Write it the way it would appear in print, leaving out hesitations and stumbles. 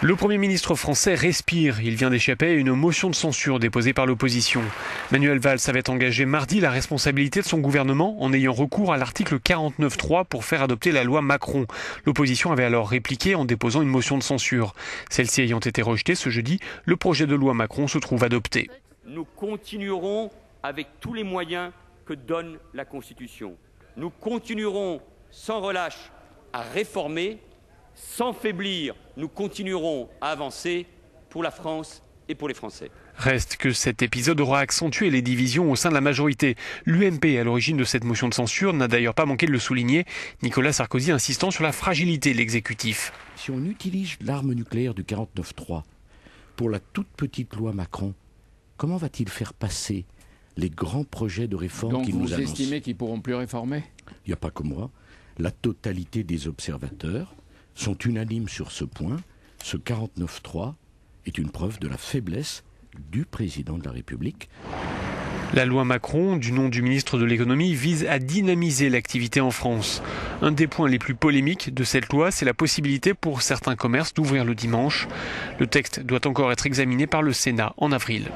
Le Premier ministre français respire. Il vient d'échapper à une motion de censure déposée par l'opposition. Manuel Valls avait engagé mardi la responsabilité de son gouvernement en ayant recours à l'article 49.3 pour faire adopter la loi Macron. L'opposition avait alors répliqué en déposant une motion de censure. Celle-ci ayant été rejetée ce jeudi, le projet de loi Macron se trouve adopté. Nous continuerons avec tous les moyens que donne la Constitution. Nous continuerons sans relâche à réformer. Sans faiblir, nous continuerons à avancer pour la France et pour les Français. Reste que cet épisode aura accentué les divisions au sein de la majorité. L'UMP, à l'origine de cette motion de censure, n'a d'ailleurs pas manqué de le souligner. Nicolas Sarkozy insistant sur la fragilité de l'exécutif. Si on utilise l'arme nucléaire du 49.3 pour la toute petite loi Macron, comment va-t-il faire passer les grands projets de réforme qu'il nous annonce ? Donc vous estimez qu'ils ne pourront plus réformer ? Il n'y a pas que moi. La totalité des observateurs sont unanimes sur ce point. Ce 49.3 est une preuve de la faiblesse du président de la République. La loi Macron, du nom du ministre de l'économie, vise à dynamiser l'activité en France. Un des points les plus polémiques de cette loi, c'est la possibilité pour certains commerces d'ouvrir le dimanche. Le texte doit encore être examiné par le Sénat en avril.